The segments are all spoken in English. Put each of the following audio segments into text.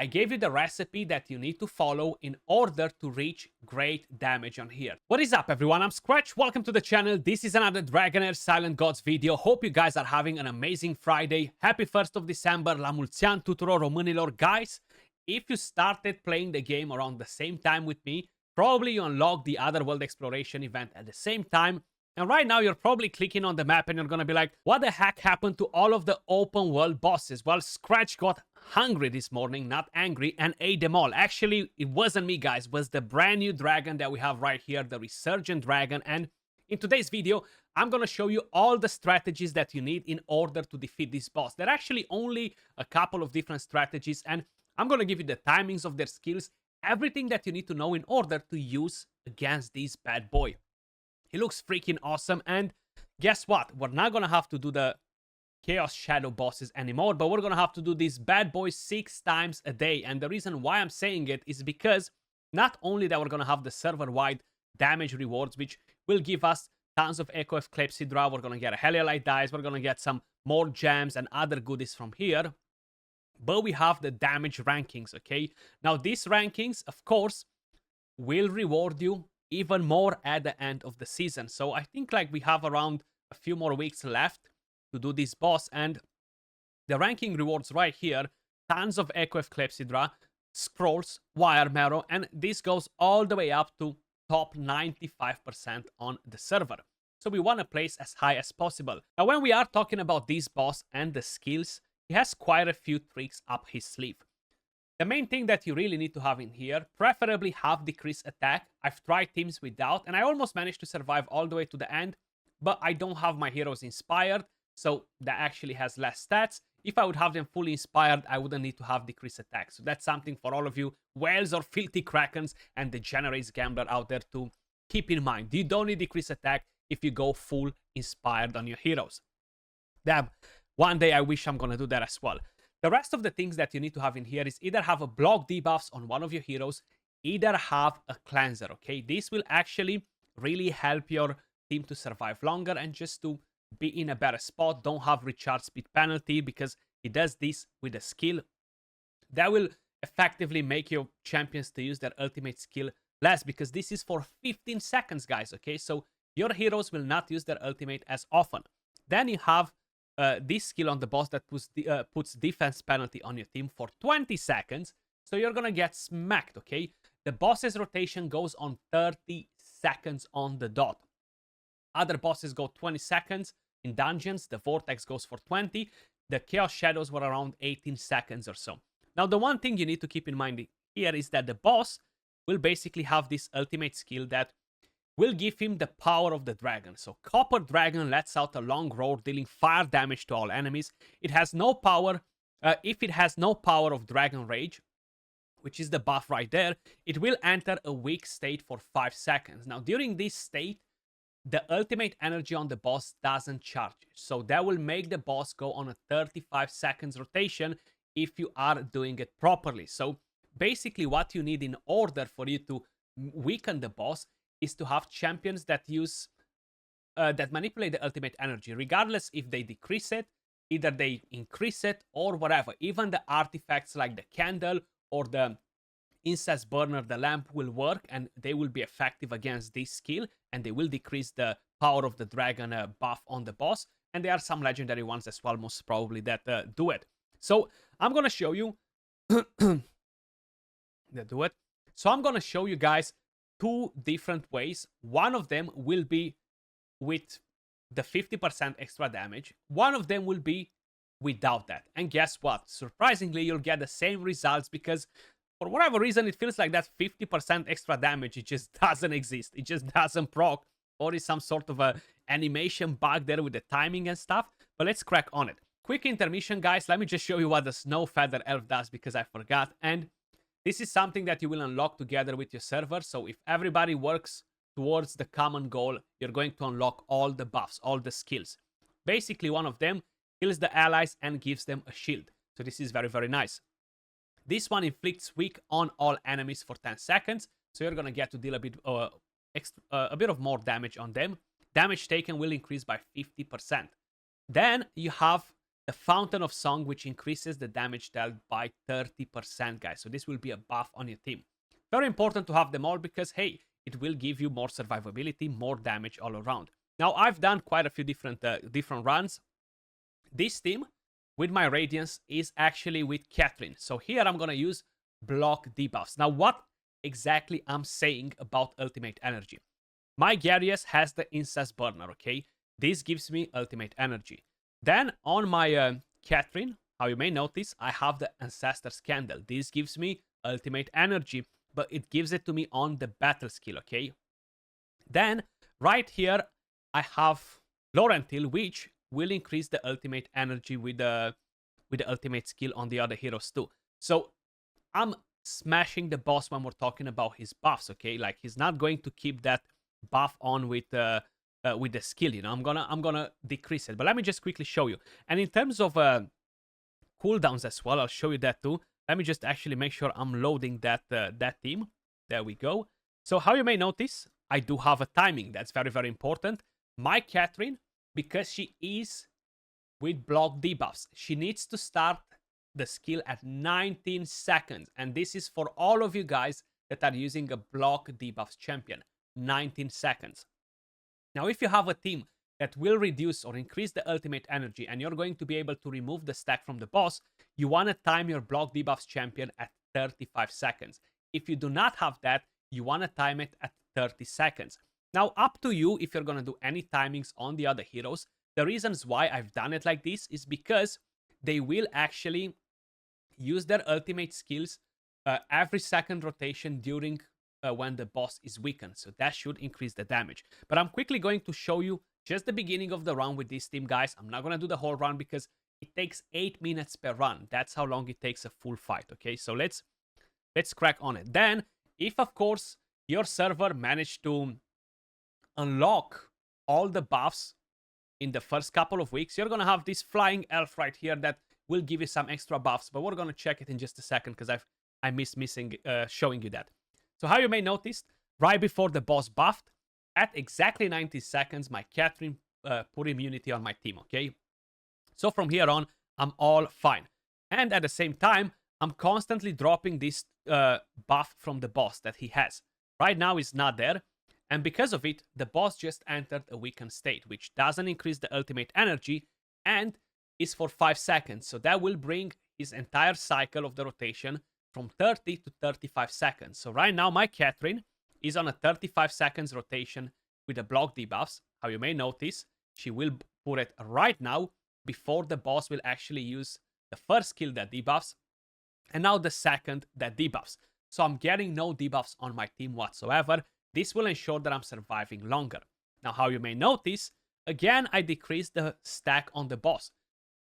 I gave you the recipe that you need to follow in order to reach great damage on here. What is up, everyone? I'm Skratch. Welcome to the channel. This is another Dragonheir Silent Gods video. Hope you guys are having an amazing Friday. Happy 1st of December. La mulți ani tuturor românilor. Guys, if you started playing the game around the same time with me, probably you unlocked the Other World Exploration event at the same time. And right now, you're probably clicking on the map and you're gonna be like, what the heck happened to all of the open world bosses? Well, Skratch got hungry this morning, not angry, and ate them all. Actually, it wasn't me, guys. It was the brand new dragon that we have right here, the Resurgent dragon. And in today's video, I'm gonna show you all the strategies that you need in order to defeat this boss. There are actually only a couple of different strategies, and I'm gonna give you the timings of their skills, everything that you need to know in order to use against this bad boy. He looks freaking awesome, and guess what? We're not gonna have to do the Chaos Shadow bosses anymore, but we're gonna have to do these bad boys 6 times a day. And the reason why I'm saying it is because not only that we're gonna have the server-wide damage rewards, which will give us tons of Echo of Clepsydra, we're gonna get a Heliolite dice, we're gonna get some more gems and other goodies from here, but we have the damage rankings, okay? Now, these rankings, of course, will reward you even more at the end of the season. So I think like we have around a few more weeks left to do this boss, and the ranking rewards right here, tons of Echo of Clepsydra, scrolls, wire marrow, and this goes all the way up to top 95% on the server. So we want to place as high as possible. Now, when we are talking about this boss and the skills, he has quite a few tricks up his sleeve. The main thing that you really need to have in here, preferably half decrease attack. I've tried teams without, and I almost managed to survive all the way to the end, but I don't have my heroes inspired, so that actually has less stats. If I would have them fully inspired, I wouldn't need to have decrease attack. So that's something for all of you whales or filthy krakens and degenerates gambler out there to keep in mind. You don't need decrease attack if you go full inspired on your heroes. Damn, one day I wish I'm gonna do that as well. The rest of the things that you need to have in here is either have a block debuffs on one of your heroes, either have a cleanser, okay? This will actually really help your team to survive longer and just to be in a better spot. Don't have recharge speed penalty, because he does this with a skill that will effectively make your champions to use their ultimate skill less, because this is for 15 seconds, guys, okay? So your heroes will not use their ultimate as often. Then you have this skill on the boss that puts defense penalty on your team for 20 seconds. So you're gonna get smacked, okay? The boss's rotation goes on 30 seconds on the dot. Other bosses go 20 seconds. In dungeons, the Vortex goes for 20. The Chaos Shadows were around 18 seconds or so. Now, the one thing you need to keep in mind here is that the boss will basically have this ultimate skill that will give him the power of the dragon. So Copper Dragon lets out a long roar, dealing fire damage to all enemies. It has no power. If it has no power of Dragon Rage, which is the buff right there, it will enter a weak state for 5 seconds. Now, during this state, the ultimate energy on the boss doesn't charge. So that will make the boss go on a 35 seconds rotation if you are doing it properly. So basically what you need in order for you to weaken the boss is to have champions that use that manipulate the ultimate energy, regardless if they decrease it, either they increase it or whatever. Even the artifacts like the candle or the incense burner, the lamp, will work, and they will be effective against this skill, and they will decrease the power of the dragon buff on the boss. And there are some legendary ones as well, most probably, that do it. So I'm gonna show you that do it. So I'm gonna show you guys 2 different ways. One of them will be with the 50% extra damage. One of them will be without that. And guess what? Surprisingly, you'll get the same results, because for whatever reason, it feels like that 50% extra damage, it just doesn't exist. It just doesn't proc, or is some sort of a animation bug there with the timing and stuff. But let's crack on it. Quick intermission, guys. Let me just show you what the Snow Feather Elf does, because I forgot. And this is something that you will unlock together with your server. So if everybody works towards the common goal, you're going to unlock all the buffs, all the skills. Basically, one of them heals the allies and gives them a shield. So this is very, very nice. This one inflicts weak on all enemies for 10 seconds. So you're going to get to deal a bit of more damage on them. Damage taken will increase by 50%. Then you have the Fountain of Song, which increases the damage dealt by 30%, guys. So this will be a buff on your team. Very important to have them all because, hey, it will give you more survivability, more damage all around. Now, I've done quite a few different runs. This team with my Radiance is actually with Catherine. So here I'm going to use block debuffs. Now, what exactly I'm saying about ultimate energy? My Gyarius has the Incest Burner, okay? This gives me ultimate energy. Then on my Catherine, how you may notice, I have the Ancestor's Candle. This gives me ultimate energy, but it gives it to me on the battle skill, okay? Then right here, I have Laurentil, which will increase the ultimate energy with the ultimate skill on the other heroes too. So I'm smashing the boss when we're talking about his buffs, okay? Like he's not going to keep that buff on with the skill, you know. I'm gonna decrease it. But let me just quickly show you. And in terms of cooldowns as well, I'll show you that too. Let me just actually make sure I'm loading that team. There we go. So how you may notice, I do have a timing. That's very, very important. My Catherine, because she is with block debuffs, she needs to start the skill at 19 seconds. And this is for all of you guys that are using a block debuffs champion. 19 seconds. Now, if you have a team that will reduce or increase the ultimate energy and you're going to be able to remove the stack from the boss, you want to time your block debuffs champion at 35 seconds. If you do not have that, you want to time it at 30 seconds. Now, up to you if you're going to do any timings on the other heroes. The reasons why I've done it like this is because they will actually use their ultimate skills every second rotation during when the boss is weakened. So that should increase the damage. But I'm quickly going to show you just the beginning of the run with this team, guys. I'm not going to do the whole run because it takes 8 minutes per run. That's how long it takes a full fight, okay? So let's crack on it. Then, if of course your server managed to unlock all the buffs in the first couple of weeks, you're going to have this flying elf right here that will give you some extra buffs. But we're going to check it in just a second because I missed showing you that. So how you may notice, right before the boss buffed, at exactly 90 seconds, my Catherine put immunity on my team, okay? So from here on, I'm all fine. And at the same time, I'm constantly dropping this buff from the boss that he has. Right now, it's not there. And because of it, the boss just entered a weakened state, which doesn't increase the ultimate energy and is for 5 seconds. So that will bring his entire cycle of the rotation from 30 to 35 seconds. So right now, my Catherine is on a 35 seconds rotation with the block debuffs. How you may notice, she will put it right now before the boss will actually use the first skill that debuffs, and now the second that debuffs. So I'm getting no debuffs on my team whatsoever. This will ensure that I'm surviving longer. Now, how you may notice, again, I decreased the stack on the boss.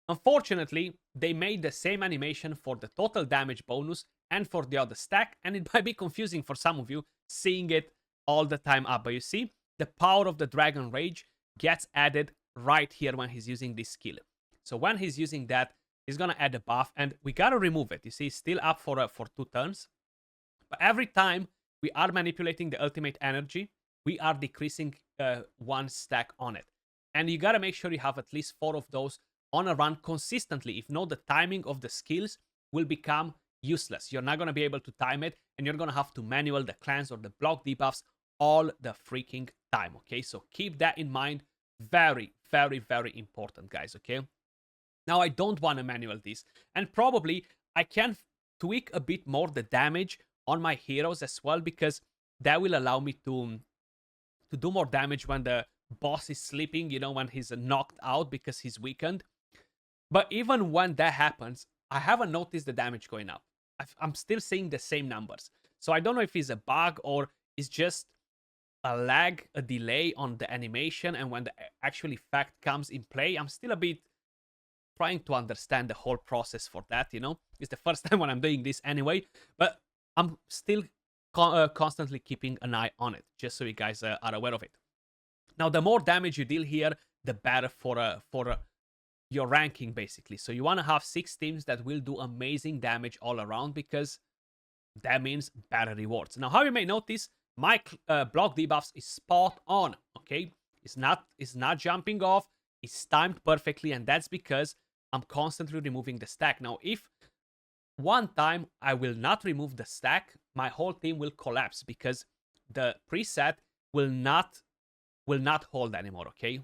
Unfortunately, they made the same animation for the total damage bonus and for the other stack, and it might be confusing for some of you seeing it all the time up. But you see, the power of the Dragon Rage gets added right here when he's using this skill. So when he's using that, he's gonna add a buff, and we gotta remove it. You see, it's still up for 2 turns. But every time we are manipulating the ultimate energy, we are decreasing 1 stack on it. And you gotta make sure you have at least 4 of those on a run consistently. If not, the timing of the skills will become useless. You're not going to be able to time it, and you're going to have to manual the cleanse or the block debuffs all the freaking time, okay? So keep that in mind. Very, very, very important, guys, okay? Now, I don't want to manual this, and probably I can tweak a bit more the damage on my heroes as well, because that will allow me to do more damage when the boss is sleeping, you know, when he's knocked out because he's weakened. But even when that happens, I haven't noticed the damage going up. I'm still seeing the same numbers. So I don't know if it's a bug or it's just a lag, a delay on the animation, and when the actual effect comes in play, I'm still a bit trying to understand the whole process for that, you know? It's the first time when I'm doing this anyway, but I'm still constantly keeping an eye on it, just so you guys are aware of it. Now, the more damage you deal here, the better for your ranking, basically. So you want to have 6 teams that will do amazing damage all around, because that means better rewards. Now, how you may notice, my block debuffs is spot on, okay? It's not jumping off. It's timed perfectly, and that's because I'm constantly removing the stack. Now, if one time I will not remove the stack, my whole team will collapse because the preset will not hold anymore, okay?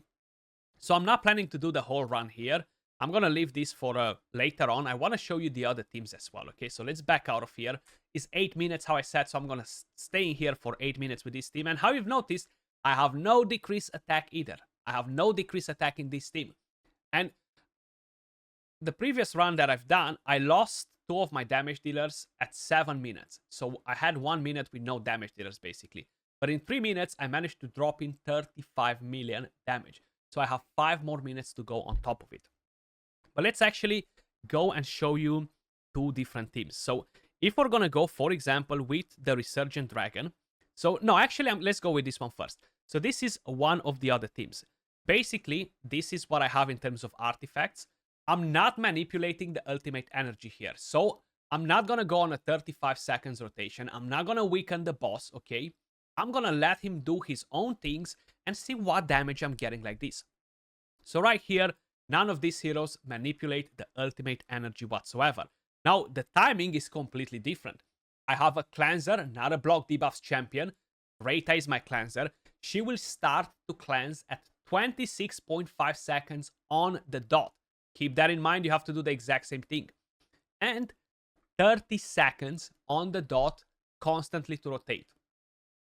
So I'm not planning to do the whole run here. I'm going to leave this for later on. I want to show you the other teams as well, okay? So let's back out of here. It's 8 minutes, how I said, so I'm going to stay in here for 8 minutes with this team. And how you've noticed, I have no decrease attack either. I have no decrease attack in this team. And the previous run that I've done, I lost 2 of my damage dealers at 7 minutes. So I had 1 minute with no damage dealers, basically. But in 3 minutes, I managed to drop in 35 million damage. So I have 5 more minutes to go on top of it. But let's actually go and show you 2 different teams. So if we're going to go, for example, with the Resurgent Dragon. So no, actually, let's go with this one first. So this is one of the other teams. Basically, this is what I have in terms of artifacts. I'm not manipulating the ultimate energy here. So I'm not going to go on a 35 seconds rotation. I'm not going to weaken the boss, okay? I'm going to let him do his own things and see what damage I'm getting like this. So right here, none of these heroes manipulate the ultimate energy whatsoever. Now, the timing is completely different. I have a cleanser, not a block debuffs champion. Reyta is my cleanser. She will start to cleanse at 26.5 seconds on the dot. Keep that in mind, you have to do the exact same thing. And 30 seconds on the dot constantly to rotate.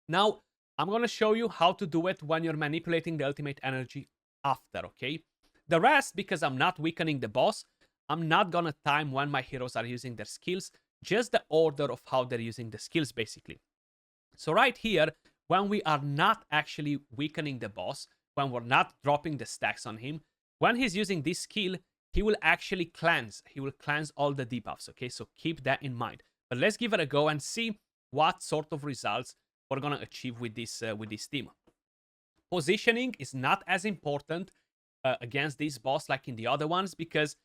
Now, I'm going to show you how to do it when you're manipulating the ultimate energy after, okay? The rest, because I'm not weakening the boss, I'm not going to time when my heroes are using their skills, just the order of how they're using the skills, basically. So right here, when we are not actually weakening the boss, when we're not dropping the stacks on him, when he's using this skill, he will actually cleanse. He will cleanse all the debuffs, okay? So keep that in mind. But let's give it a go and see what sort of results we're going to achieve with this team. Positioning is not as important against this boss like in the other ones because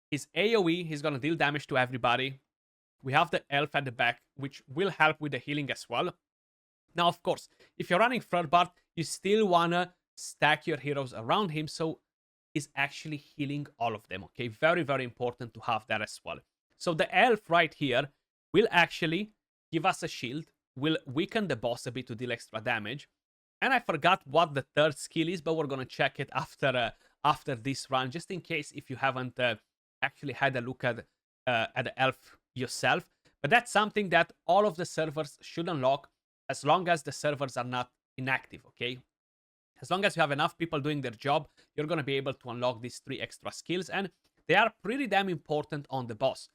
his AoE, he's going to deal damage to everybody. We have the elf at the back, which will help with the healing as well. Now, of course, if you're running third part, you still want to stack your heroes around him so he's actually healing all of them, okay? Very, very important to have that as well. So the elf right here will actually give us a shield, will weaken the boss a bit to deal extra damage. And I forgot what the third skill is, but we're going to check it after this run, just in case if you haven't actually had a look at the elf yourself. But that's something that all of the servers should unlock as long as the servers are not inactive, okay? As long as you have enough people doing their job, you're going to be able to unlock these 3 extra skills, and they are pretty damn important on the boss.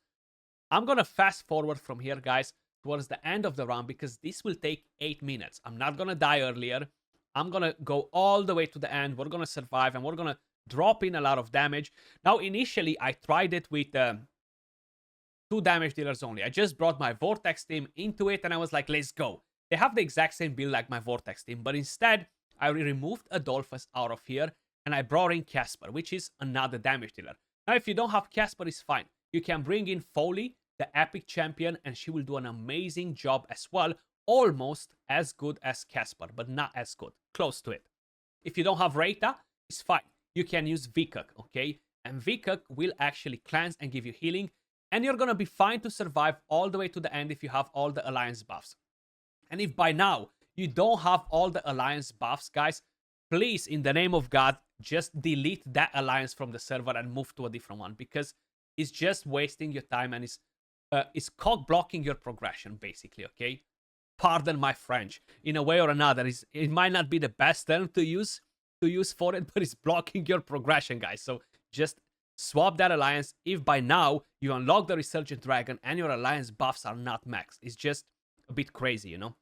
I'm going to fast forward from here, guys, towards the end of the round because this will take 8 minutes. I'm not going to die earlier. I'm going to go all the way to the end. We're going to survive, and we're going to drop in a lot of damage. Now, initially, I tried it with 2 damage dealers only. I just brought my Vortex team into it, and I was like, let's go. They have the exact same build like my Vortex team, but instead, I removed Adolphus out of here, and I brought in Casper, which is another damage dealer. Now, if you don't have Casper, it's fine. You can bring in Foley, the epic champion, and she will do an amazing job as well. Almost as good as Casper, but not as good. Close to it. If you don't have Reyta, it's fine. You can use Vikuk, okay? And Vikuk will actually cleanse and give you healing, and you're gonna be fine to survive all the way to the end if you have all the alliance buffs. And if by now you don't have all the alliance buffs, guys, please, in the name of God, just delete that alliance from the server and move to a different one, because it's just wasting your time and it's cock blocking your progression, basically, okay? Pardon my French. In a way or another, it might not be the best term to use for it, but it's blocking your progression, guys. So just swap that alliance if by now you unlock the Resurgent Dragon and your alliance buffs are not maxed. It's just a bit crazy, you know?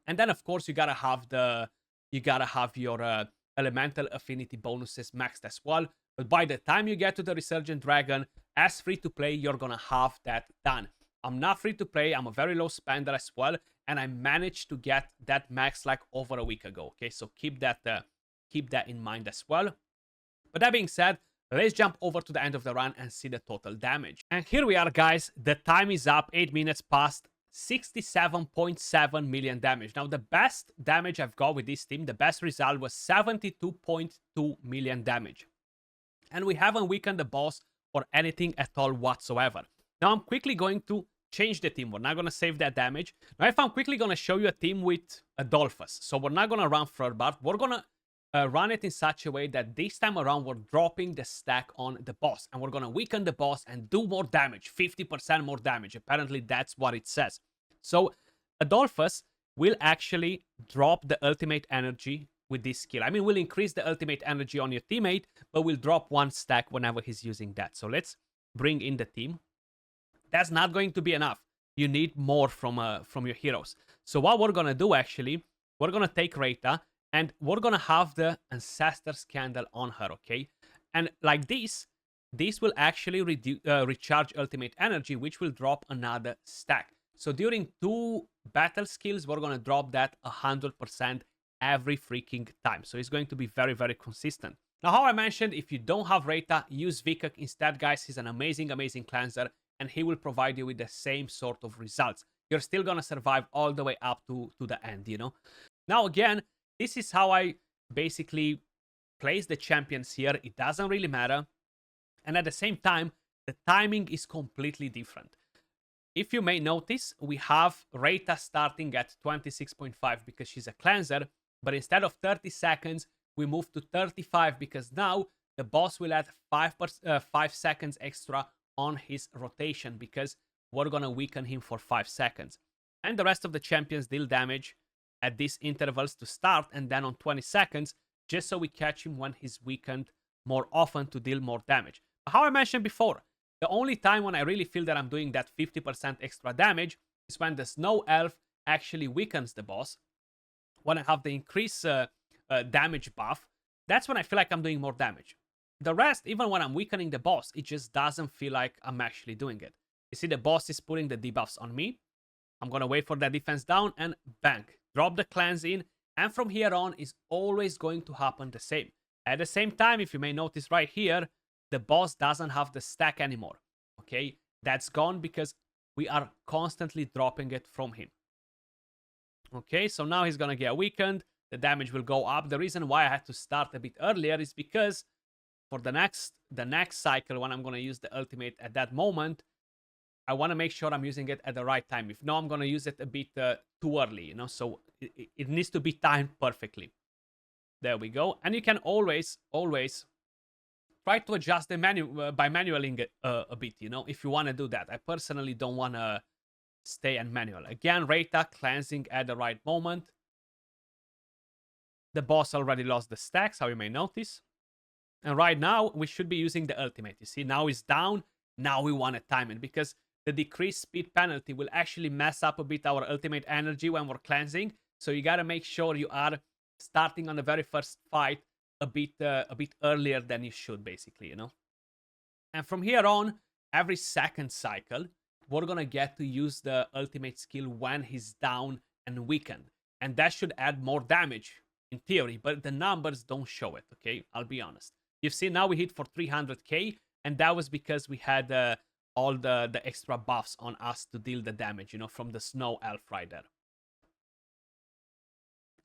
And then, of course, you gotta have your elemental affinity bonuses maxed as well. But by the time you get to the Resurgent Dragon, as free to play, you're gonna have that done. I'm not free to play. I'm a very low spender as well, and I managed to get that max like over a week ago. Okay, so keep that in mind as well. But that being said, let's jump over to the end of the run and see the total damage. And here we are, guys. The time is up. 8 minutes past. 67.7 million damage. Now, the best damage I've got with this team, the best result was 72.2 million damage. And we haven't weakened the boss or anything at all whatsoever. Now I'm quickly going to change the team. We're not going to save that damage. Now if I'm quickly going to show you a team with Adolphus. So we're not going to run Flurbart. We're going to run it in such a way that this time around we're dropping the stack on the boss. And we're going to weaken the boss and do more damage. 50% more damage. Apparently that's what it says. So Adolphus will actually drop the ultimate energy with this skill. I mean, we'll increase the ultimate energy on your teammate, but we'll drop one stack whenever he's using that. So let's bring in the team. That's not going to be enough. You need more from your heroes. So what we're going to do, actually, we're going to take Reta, and we're going to have the Ancestor's Candle on her, okay? And like this will actually recharge ultimate energy, which will drop another stack. So during 2 battle skills, we're going to drop that 100% every freaking time. So it's going to be very, very consistent. Now, how I mentioned, if you don't have Reta, use Vikak instead, guys. He's an amazing, amazing cleanser, and he will provide you with the same sort of results. You're still going to survive all the way up to the end, you know? Now, again, this is how I basically place the champions here. It doesn't really matter. And at the same time, the timing is completely different. If you may notice, we have Reta starting at 26.5 because she's a cleanser, but instead of 30 seconds, we move to 35 because now the boss will add 5 seconds extra on his rotation because we're going to weaken him for 5 seconds. And the rest of the champions deal damage at these intervals to start and then on 20 seconds, just so we catch him when he's weakened more often to deal more damage. How I mentioned before, the only time when I really feel that I'm doing that 50% extra damage is when the Snow Elf actually weakens the boss. When I have the increased damage buff, that's when I feel like I'm doing more damage. The rest, even when I'm weakening the boss, it just doesn't feel like I'm actually doing it. You see, the boss is putting the debuffs on me. I'm going to wait for the defense down and bang, drop the cleanse in. And from here on is always going to happen the same. At the same time, if you may notice right here, the boss doesn't have the stack anymore. Okay, that's gone because we are constantly dropping it from him. Okay, so now he's going to get weakened. The damage will go up. The reason why I had to start a bit earlier is because for the next cycle, when I'm going to use the ultimate at that moment, I want to make sure I'm using it at the right time. If not, I'm going to use it a bit too early, you know, so it needs to be timed perfectly. There we go. And you can always try to adjust the menu by manualing it a bit, you know, if you want to do that. I personally don't want to stay and manual. Again, Reta cleansing at the right moment. The boss already lost the stacks, how you may notice. And right now, we should be using the ultimate. You see, now it's down. Now we want to time it because the decreased speed penalty will actually mess up a bit our ultimate energy when we're cleansing. So you got to make sure you are starting on the very first fight a bit earlier than you should, basically, you know. And from here on, every second cycle, we're going to get to use the ultimate skill when he's down and weakened. And that should add more damage in theory, but the numbers don't show it, okay? I'll be honest. You've seen now we hit for 300k, and that was because we had all the extra buffs on us to deal the damage, you know, from the Snow Elf right there.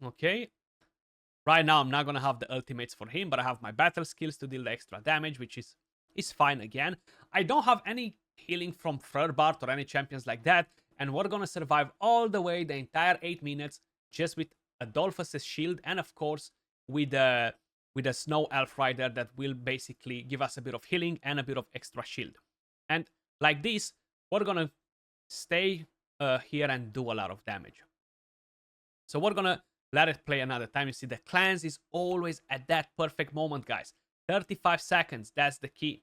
Okay. Right now, I'm not going to have the ultimates for him, but I have my battle skills to deal the extra damage, which is fine again. I don't have any healing from Flurbart or any champions like that, and we're going to survive all the way the entire 8 minutes just with Adolphus' shield, and of course, with a Snow Elf Rider that will basically give us a bit of healing and a bit of extra shield. And like this, we're going to stay here and do a lot of damage. So we're going to let it play another time. You see, the cleanse is always at that perfect moment, guys. 35 seconds, that's the key.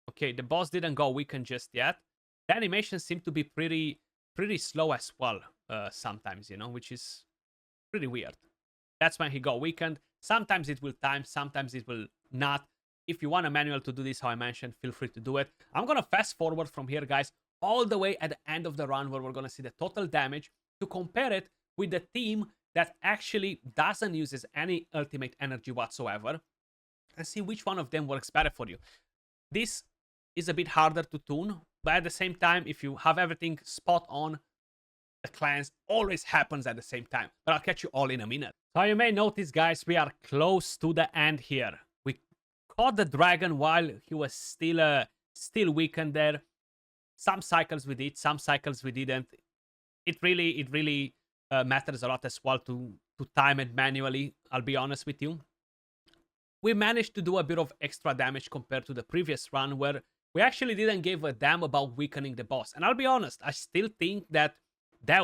Okay, the boss didn't go weakened just yet. The animations seem to be pretty slow as well sometimes, you know, which is pretty weird. That's when he got weakened. Sometimes it will time, sometimes it will not. If you want a manual to do this, how I mentioned, feel free to do it. I'm going to fast forward from here, guys, all the way at the end of the run where we're going to see the total damage to compare it with the team that actually doesn't use any ultimate energy whatsoever and see which one of them works better for you. This is a bit harder to tune, but at the same time, if you have everything spot on, the cleanse always happens at the same time. But I'll catch you all in a minute. So you may notice, guys, we are close to the end here. We caught the dragon while he was still weakened there. Some cycles we did, some cycles we didn't. It really matters a lot as well to time it manually, I'll be honest with you. We managed to do a bit of extra damage compared to the previous run, where we actually didn't give a damn about weakening the boss. And I'll be honest, I still think that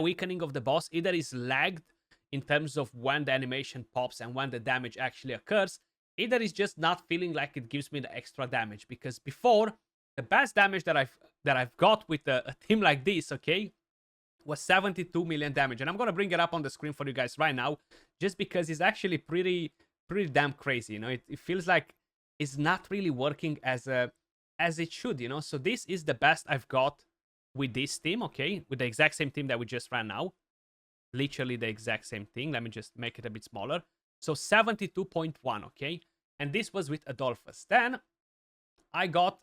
weakening of the boss either is lagged in terms of when the animation pops and when the damage actually occurs, either is just not feeling like it gives me the extra damage. Because before, the best damage that I've got with a team like this, okay, was 72 million damage. And I'm gonna bring it up on the screen for you guys right now, just because it's actually pretty damn crazy. You know, it feels like it's not really working as it should, you know. So this is the best I've got with this team, okay, with the exact same team that we just ran now. Literally the exact same thing. Let me just make it a bit smaller. So 72.1, okay, and this was with Adolphus. Then I got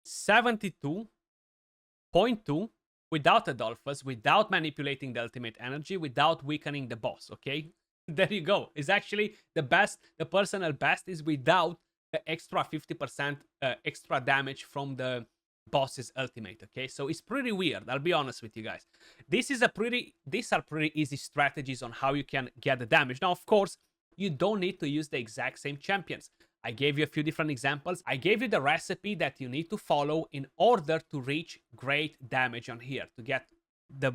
72.2 without Adolphus, without manipulating the ultimate energy, without weakening the boss, okay? There you go. It's actually the best, the personal best is without the extra 50% extra damage from the boss's ultimate, okay? So it's pretty weird, I'll be honest with you guys. These are pretty easy strategies on how you can get the damage. Now, of course, you don't need to use the exact same champions. I gave you a few different examples. I gave you the recipe that you need to follow in order to reach great damage on here, to get the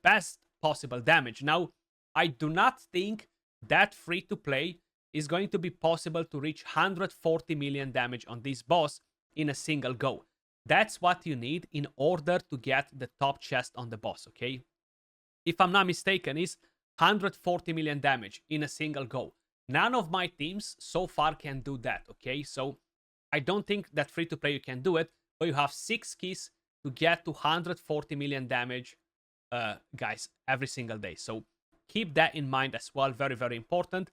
best possible damage. Now, I do not think that free-to-play is going to be possible to reach 140 million damage on this boss in a single go. That's what you need in order to get the top chest on the boss, okay? If I'm not mistaken, it's 140 million damage in a single go. None of my teams so far can do that, okay? So I don't think that free-to-play you can do it, but you have 6 keys to get to 140 million damage, guys, every single day. So keep that in mind as well. Very, very important.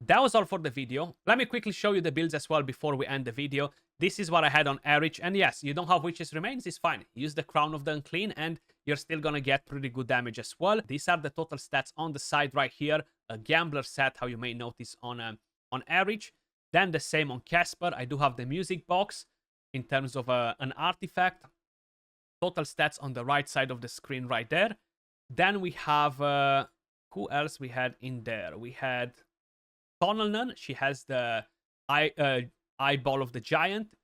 That was all for the video. Let me quickly show you the builds as well before we end the video. This is what I had on Erich. And yes, you don't have Witch's Remains, it's fine. Use the Crown of the Unclean and you're still gonna get pretty good damage as well. These are the total stats on the side right here. A Gambler set, how you may notice on Erich. Then the same on Casper. I do have the music box in terms of an artifact. Total stats on the right side of the screen right there. Then we have... who else we had in there? We had Tunnelnun. She has the Eyeball of the Giant.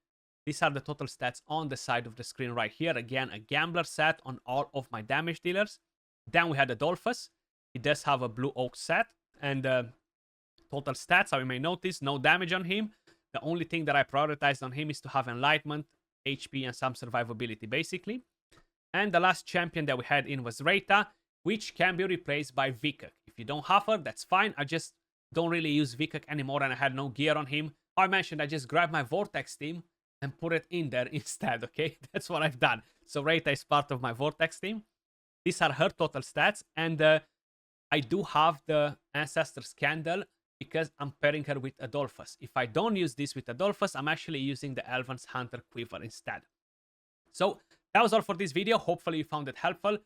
These are the total stats on the side of the screen right here. Again, a Gambler set on all of my damage dealers. Then we had Adolphus. He does have a Blue Oak set. And total stats, how you may notice, no damage on him. The only thing that I prioritized on him is to have Enlightenment, HP, and some survivability, basically. And the last champion that we had in was Reita, which can be replaced by Vikak. If you don't have her, that's fine. I just don't really use Vikak anymore and I had no gear on him. I mentioned I just grabbed my Vortex team and put it in there instead, okay? That's what I've done. So Reita is part of my Vortex team. These are her total stats. And I do have the Ancestor's Candle because I'm pairing her with Adolphus. If I don't use this with Adolphus, I'm actually using the Elven's Hunter Quiver instead. So that was all for this video. Hopefully you found it helpful.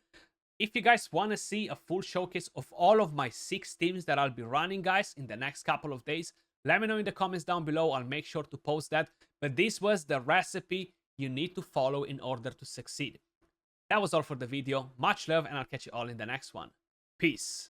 If you guys want to see a full showcase of all of my 6 teams that I'll be running, guys, in the next couple of days, let me know in the comments down below. I'll make sure to post that. But this was the recipe you need to follow in order to succeed. That was all for the video. Much love, and I'll catch you all in the next one. Peace.